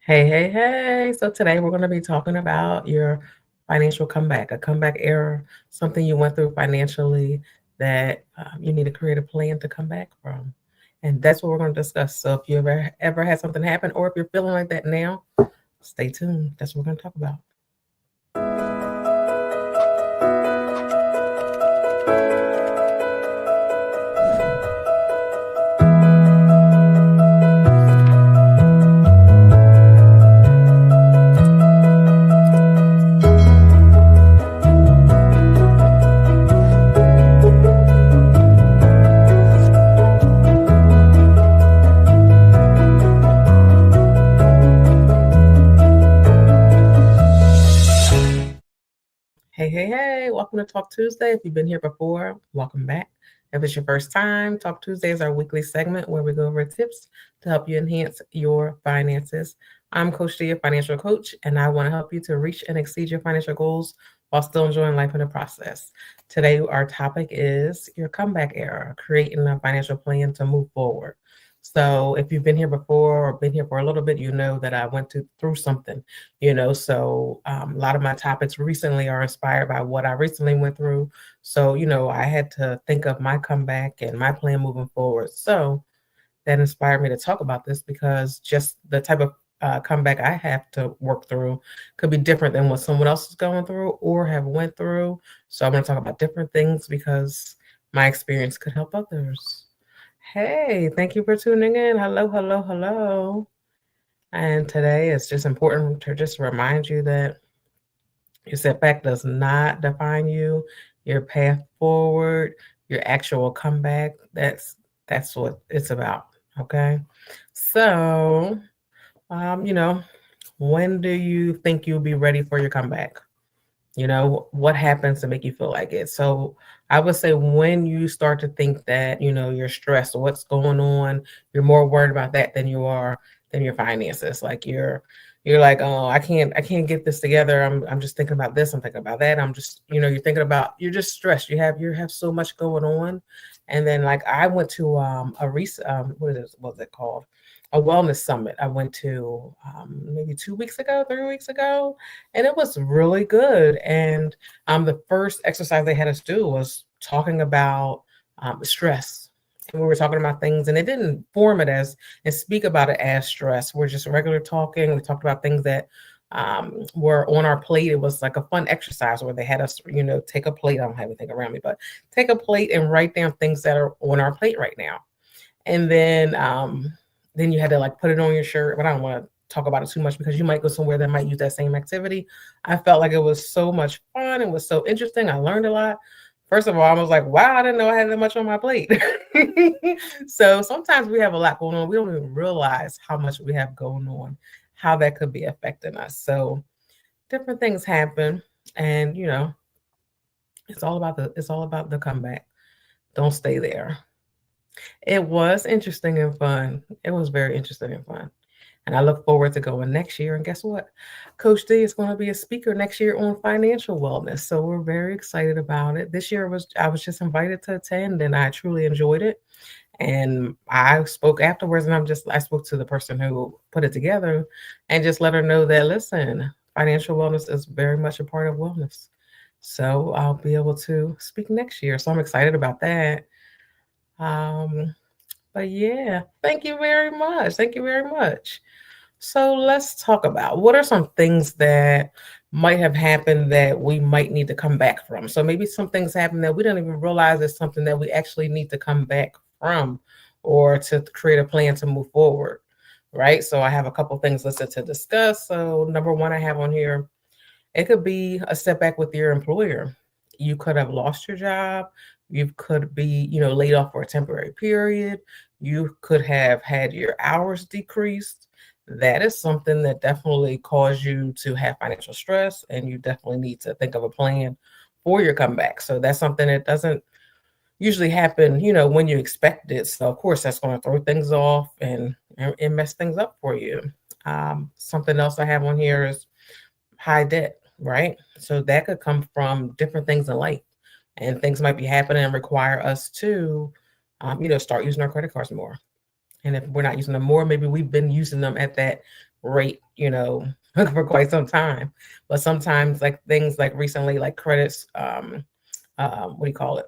Hey, hey, hey. So today we're going to be talking about your financial comeback, a comeback error, something you went through financially that you need to create a plan to come back from. And that's what we're going to discuss. So if you ever had something happen or if you're feeling like that now, stay tuned. That's what we're going to talk about. Hey, hey, hey, welcome to Talk Tuesday. If you've been here before, welcome back. If it's your first time, Talk Tuesday is our weekly segment where we go over tips to help you enhance your finances. I'm Coach D, your financial coach, and I want to help you to reach and exceed your financial goals while still enjoying life in the process. Today, our topic is your comeback era, creating a financial plan to move forward. So if you've been here before or been here for a little bit, you know that I went through something, so a lot of my topics recently are inspired by what I recently went through. So, I had to think of my comeback and my plan moving forward. So that inspired me to talk about this because just the type of comeback I have to work through could be different than what someone else is going through or have went through. So I'm going to talk about different things because my experience could help others. Hey, thank you for tuning in. Hello, hello, hello. And today it's just important to just remind you that your setback does not define you, your path forward, your actual comeback. That's what it's about. Okay. So, um, you know, when do you think you'll be ready for your comeback? What happens to make you feel like it? So I would say when you start to think that, you're stressed, what's going on, you're more worried about that than your finances. Like you're like, oh, I can't get this together. I'm just thinking about this, I'm thinking about that. I'm just, you're thinking about, you're just stressed. You have so much going on. And then like I went to a recent what was it called? A wellness summit. I went to maybe 2 weeks ago, 3 weeks ago, and it was really good. And the first exercise they had us do was talking about stress. And we were talking about things, and it didn't form it as and speak about it as stress. We're just regular talking. We talked about things that were on our plate. It was like a fun exercise where they had us, take a plate. I don't have anything around me, but take a plate and write down things that are on our plate right now. And then you had to like put it on your shirt. But I don't want to talk about it too much because you might go somewhere that might use that same activity. I felt like it was so much fun. It was so interesting. I learned a lot. First of all, I was like, wow, I didn't know I had that much on my plate. So sometimes we have a lot going on. We don't even realize how much we have going on, how that could be affecting us. So different things happen. And it's all about the comeback. Don't stay there. It was interesting and fun. It was very interesting and fun. And I look forward to going next year. And guess what? Coach D is going to be a speaker next year on financial wellness. So we're very excited about it. This year I was just invited to attend and I truly enjoyed it. And I spoke afterwards and I spoke to the person who put it together and just let her know that listen, financial wellness is very much a part of wellness. So I'll be able to speak next year. So I'm excited about that. Um, but yeah, thank you very much. Thank you very much. So let's talk about what are some things that might have happened that we might need to come back from. So maybe some things happen that we don't even realize is something that we actually need to come back from or to create a plan to move forward. Right. So I have a couple things listed to discuss. So number one, I have on here, it could be a setback with your employer. You could have lost your job. You could be, laid off for a temporary period. You could have had your hours decreased. That is something that definitely caused you to have financial stress, and you definitely need to think of a plan for your comeback. So that's something that doesn't usually happen, when you expect it. So of course that's going to throw things off and mess things up for you. Something else I have on here is high debt, right? So that could come from different things in life, and things might be happening and require us to, start using our credit cards more. And if we're not using them more, maybe we've been using them at that rate, for quite some time. But sometimes like things like recently, like credits, what do you call it?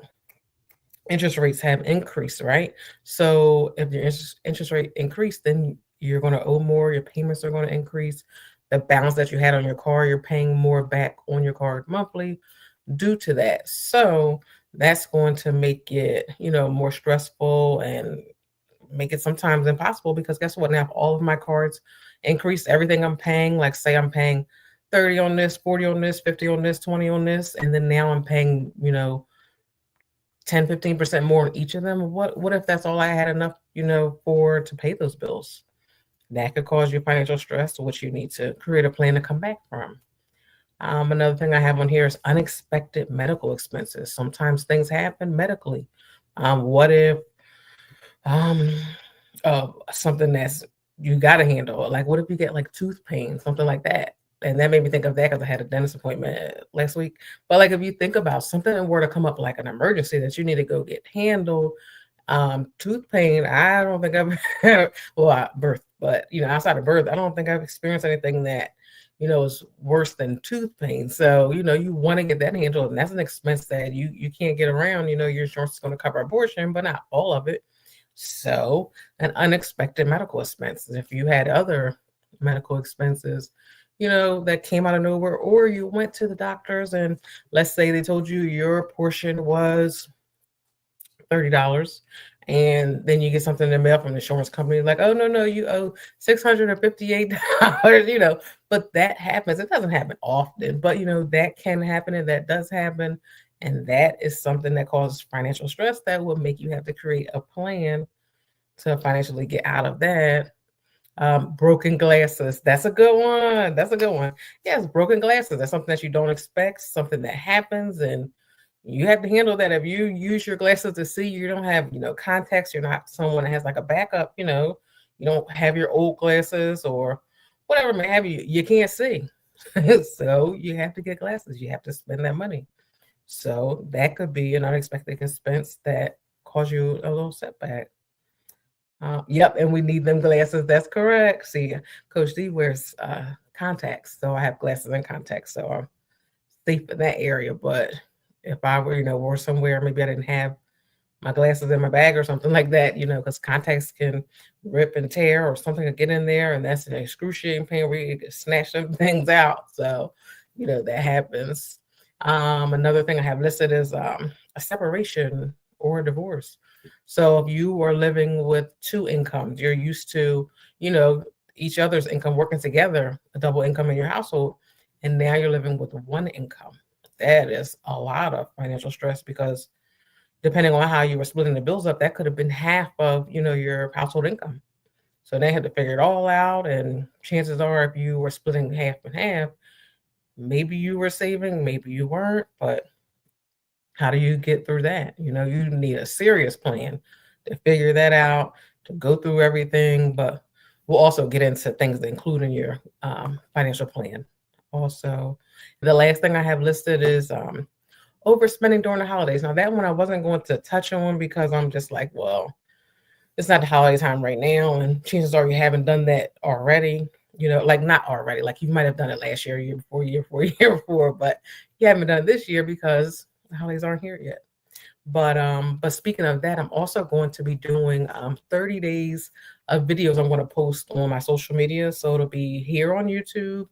Interest rates have increased, right? So if your interest rate increased, then you're going to owe more. Your payments are going to increase. The balance that you had on your car, you're paying more back on your card monthly due to that. So that's going to make it, more stressful and make it sometimes impossible because guess what? Now, if all of my cards increase everything I'm paying, like say I'm paying 30 on this, 40 on this, 50 on this, 20 on this, and then now I'm paying, 10, 15% more on each of them. What if that's all I had enough, for to pay those bills? That could cause you financial stress, which you need to create a plan to come back from. Another thing I have on here is unexpected medical expenses. Sometimes things happen medically. What if um something that's you got to handle? Like, what if you get like tooth pain, something like that? And that made me think of that because I had a dentist appointment last week. But like, if you think about something that were to come up like an emergency that you need to go get handled, tooth pain, I don't think I've had, well, birth, but outside of birth, I don't think I've experienced anything that is worse than tooth pain. So you want to get that handled, and that's an expense that you can't get around. Your insurance is going to cover a portion, but not all of it. So an unexpected medical expenses. If you had other medical expenses, that came out of nowhere, or you went to the doctors and let's say they told you your portion was $30, and then you get something in the mail from the insurance company like, oh no, you owe $658, but that happens. It doesn't happen often, but that can happen, and that does happen. And that is something that causes financial stress that will make you have to create a plan to financially get out of that. Broken glasses. That's a good one. That's a good one. Yes, broken glasses. That's something that you don't expect, something that happens, and you have to handle that. If you use your glasses to see, you don't have, contacts, you're not someone that has like a backup, you don't have your old glasses or whatever may have you can't see. So you have to get glasses. You have to spend that money. So that could be an unexpected expense that cause you a little setback. Yep, and we need them glasses. That's correct. See, Coach D wears contacts, so I have glasses and contacts, so I'm safe in that area. But if I were, were somewhere, maybe I didn't have my glasses in my bag or something like that, because contacts can rip and tear or something could get in there, and that's an excruciating pain where you can snatch some things out. So, that happens. Another thing I have listed is a separation or a divorce. So if you are living with two incomes, you're used to, each other's income working together, a double income in your household, and now you're living with one income. That is a lot of financial stress because depending on how you were splitting the bills up, that could have been half of, your household income. So they had to figure it all out. And chances are, if you were splitting half and half, maybe you were saving, maybe you weren't, but how do you get through that? You need a serious plan to figure that out, to go through everything, but we'll also get into things that include in your financial plan. Also, the last thing I have listed is overspending during the holidays. Now, that one I wasn't going to touch on because I'm just like, well, it's not the holiday time right now, and chances are you haven't done that already. Like not already, like you might have done it last year, year before, year before, but you haven't done it this year because the holidays aren't here yet. But speaking of that, I'm also going to be doing 30 days of videos I'm going to post on my social media. So it'll be here on YouTube.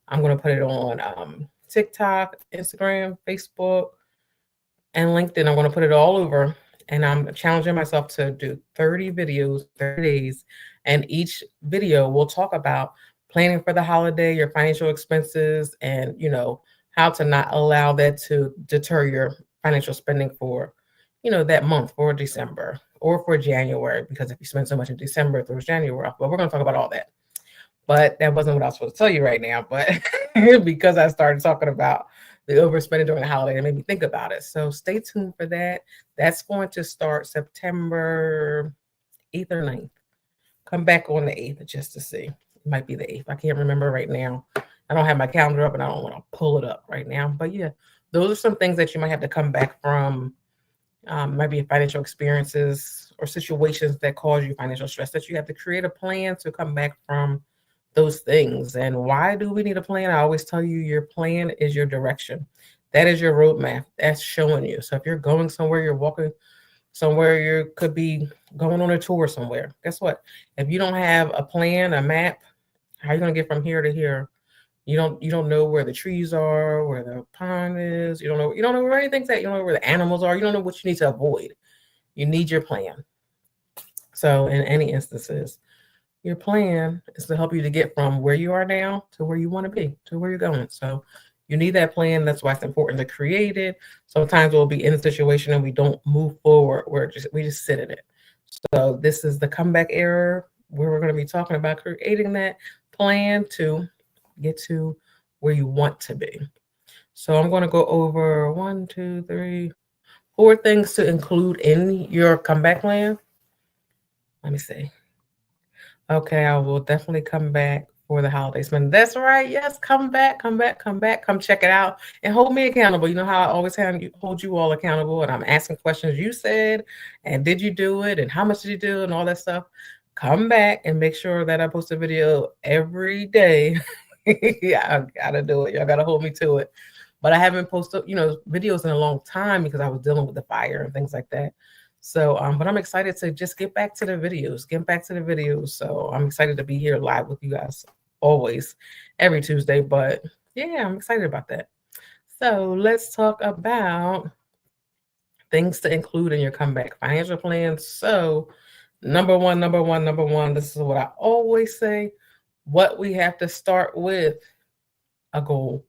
I'm going to put it on TikTok, Instagram, Facebook, and LinkedIn. I'm going to put it all over. And I'm challenging myself to do 30 videos, 30 days. And each video will talk about planning for the holiday, your financial expenses, and, how to not allow that to deter your financial spending for, that month, for December or for January, because if you spend so much in December, through January. But we're going to talk about all that. But that wasn't what I was supposed to tell you right now. But because I started talking about the overspending during the holiday, it made me think about it. So stay tuned for that. That's going to start September 8th or 9th. Come back on the 8th just to see. It might be the 8th. I can't remember right now. I don't have my calendar up and I don't want to pull it up right now. But yeah, those are some things that you might have to come back from. Might be financial experiences or situations that cause you financial stress that you have to create a plan to come back from those things. And why do we need a plan? I always tell you, your plan is your direction. That is your roadmap. That's showing you. So if you're going somewhere, you're walking somewhere, you could be going on a tour somewhere. Guess what? If you don't have a plan, a map, how are you going to get from here to here? You don't know where the trees are, where the pond is. You don't know where anything's at. You don't know where the animals are. You don't know what you need to avoid. You need your plan. So in any instances, your plan is to help you to get from where you are now to where you want to be, to where you're going. So you need that plan. That's why it's important to create it. Sometimes we'll be in a situation and we don't move forward. We just sit in it. So this is the comeback era where we're going to be talking about creating that plan to get to where you want to be. So I'm going to go over 1, 2, 3, 4 things to include in your comeback plan. Let me see. Okay, I will definitely come back for the holiday spend. That's right. Yes, come back, come back, come back. Come check it out and hold me accountable. You know how I always hold you all accountable, and I'm asking questions you said, and did you do it, and how much did you do, and all that stuff. Come back and make sure that I post a video every day. Yeah, I gotta do it. Y'all gotta hold me to it. But I haven't posted, videos in a long time because I was dealing with the fire and things like that. So, but I'm excited to just get back to the videos. So I'm excited to be here live with you guys always, every Tuesday. But yeah, I'm excited about that. So let's talk about things to include in your comeback financial plan. So number one, this is what I always say. What we have to start with, a goal.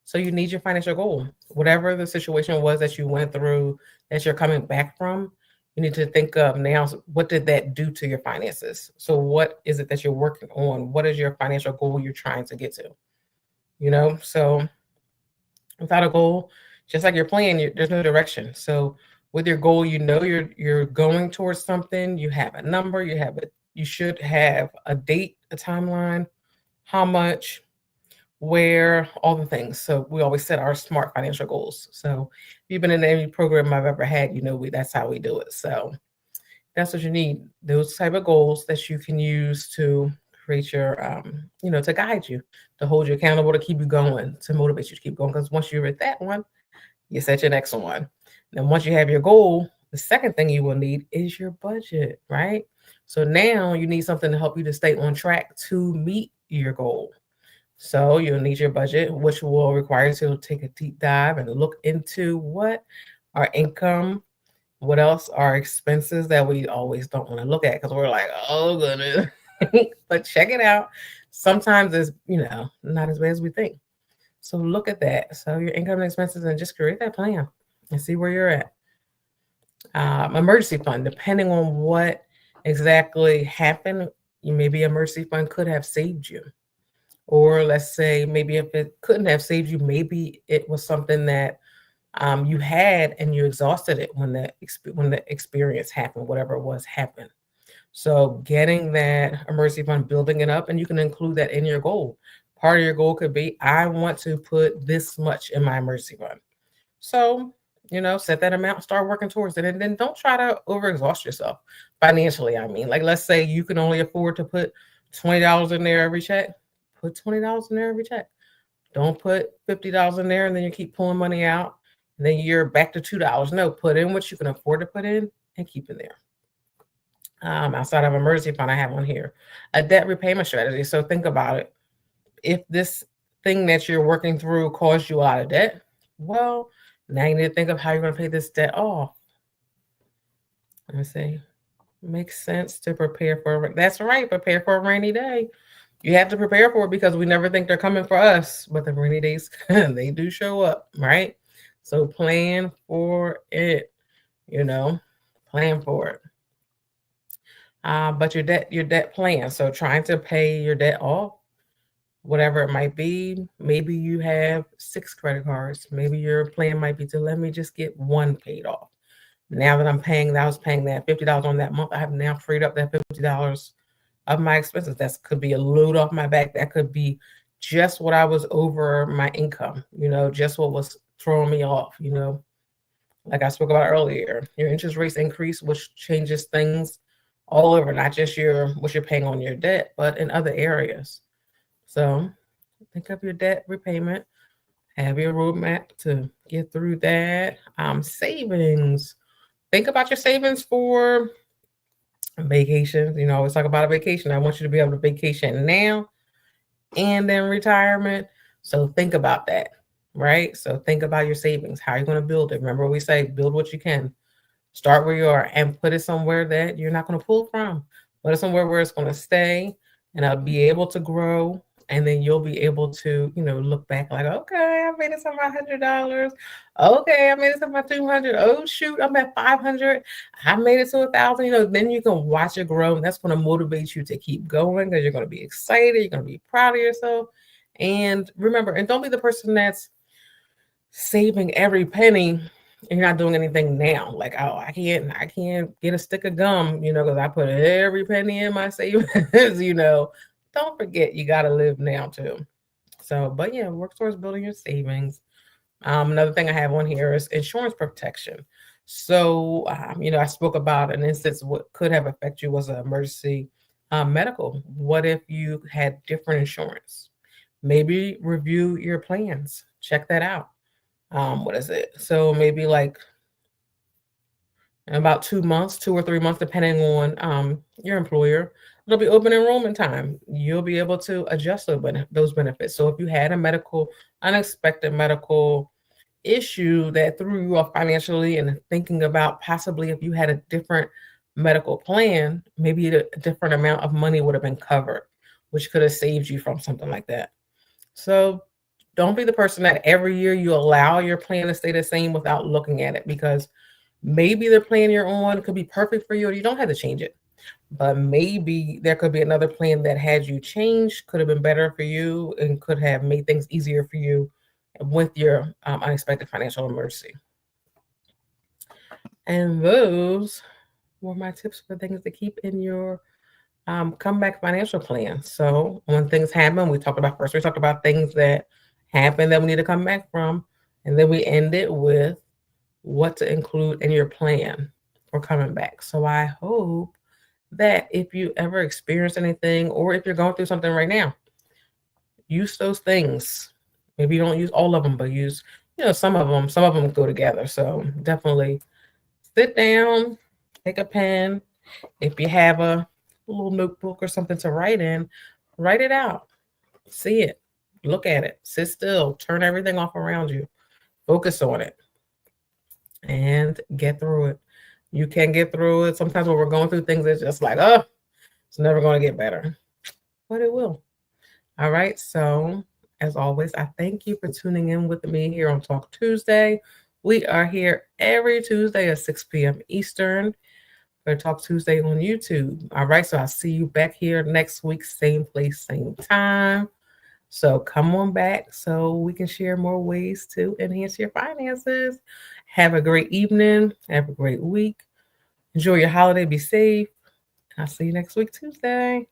So you need your financial goal. Whatever the situation was that you went through, that you're coming back from, you need to think of now, what did that do to your finances? So what is it that you're working on? What is your financial goal you're trying to get to? So without a goal, just like your plan, there's no direction. So with your goal, you're going towards something. You have a number. You should have a date, a timeline, how much, where, all the things. So we always set our SMART financial goals. So if you've been in any program I've ever had, that's how we do it. So that's what you need. Those type of goals that you can use to create your, to guide you, to hold you accountable, to keep you going, to motivate you to keep going. Because once you're at that one, you set your next one. Then once you have your goal, the second thing you will need is your budget, right? So now you need something to help you to stay on track to meet your goal. So you'll need your budget, which will require you to take a deep dive and look into what our income, what else are expenses that we always don't want to look at because we're like, oh goodness. But check it out. Sometimes it's, not as bad as we think. So look at that. So your income and expenses, and just create that plan and see where you're at. Emergency fund, depending on what exactly happened, maybe emergency fund could have saved you. Or let's say maybe if it couldn't have saved you, maybe it was something that you had and you exhausted it when the experience happened, whatever it was happened. So getting that emergency fund, building it up, and you can include that in your goal. Part of your goal could be, I want to put this much in my emergency fund. So, set that amount, start working towards it. And then don't try to overexhaust yourself financially. I mean, like, let's say you can only afford to put $20 in there every check. Put $20 in there every check. Don't put $50 in there and then you keep pulling money out and then you're back to $2. No, put in what you can afford to put in and keep it there. Outside of emergency fund, I have one here, a debt repayment strategy. So think about it. If this thing that you're working through caused you a lot of debt, well, now you need to think of how you're going to pay this debt off. Let me see. Makes sense to prepare for. That's right. Prepare for a rainy day. You have to prepare for it because we never think they're coming for us, but the rainy days, they do show up, right? So plan for it, plan for it. But your debt plan. So trying to pay your debt off, whatever it might be. Maybe you have 6 credit cards. Maybe your plan might be to let me just get one paid off. Now that I was paying that $50 on that month, I have now freed up that $50 of my expenses. That could be a load off my back. That could be just what I was over my income, just what was throwing me off, like I spoke about earlier. Your interest rates increase, which changes things all over, not just what you're paying on your debt, but in other areas. So think of your debt repayment, have your roadmap to get through that. Savings. Think about your savings for vacations. You know, I always talk about a vacation. I want you to be able to vacation now and then retirement. So think about that, right? So think about your savings. How are you going to build it? Remember, we say build what you can. Start where you are and put it somewhere that you're not going to pull from. Put it somewhere where it's going to stay and I'll be able to grow. And then you'll be able to, look back like, okay, I made it to my $100. Okay, I made it to my 200. Oh shoot, I'm at 500. I made it to 1,000. Then you can watch it grow, and that's going to motivate you to keep going because you're going to be excited. You're going to be proud of yourself. And remember, and don't be the person that's saving every penny and you're not doing anything now. Like, oh, I can't get a stick of gum, because I put every penny in my savings, Don't forget you got to live now too. So, but yeah, work towards building your savings. Another thing I have on here is insurance protection. So, I spoke about an instance what could have affected you was an emergency medical. What if you had different insurance? Maybe review your plans. Check that out. What is it? So maybe like in about 2 months, 2 or 3 months, depending on your employer, it'll be open enrollment time. You'll be able to adjust those benefits. So if you had a unexpected medical issue that threw you off financially and thinking about possibly if you had a different medical plan, maybe a different amount of money would have been covered, which could have saved you from something like that. So don't be the person that every year you allow your plan to stay the same without looking at it, because maybe the plan you're on could be perfect for you or you don't have to change it. But maybe there could be another plan that had you change, could have been better for you and could have made things easier for you with your unexpected financial emergency. And those were my tips for things to keep in your comeback financial plan. So when things happen, we talked about things that happen that we need to come back from. And then we ended with what to include in your plan for coming back. So I hope that if you ever experience anything or if you're going through something right now, use those things. Maybe you don't use all of them, but use, some of them. Some of them go together. So definitely sit down, take a pen. If you have a little notebook or something to write in, write it out. See it. Look at it. Sit still. Turn everything off around you. Focus on it. And get through it. You can get through it. Sometimes when we're going through things, it's just like, oh, it's never going to get better. But it will. All right. So, as always, I thank you for tuning in with me here on Talk Tuesday. We are here every Tuesday at 6 p.m. Eastern for Talk Tuesday on YouTube. All right. So, I'll see you back here next week, same place, same time. So come on back so we can share more ways to enhance your finances. Have a great evening. Have a great week. Enjoy your holiday. Be safe. I'll see you next week, Tuesday.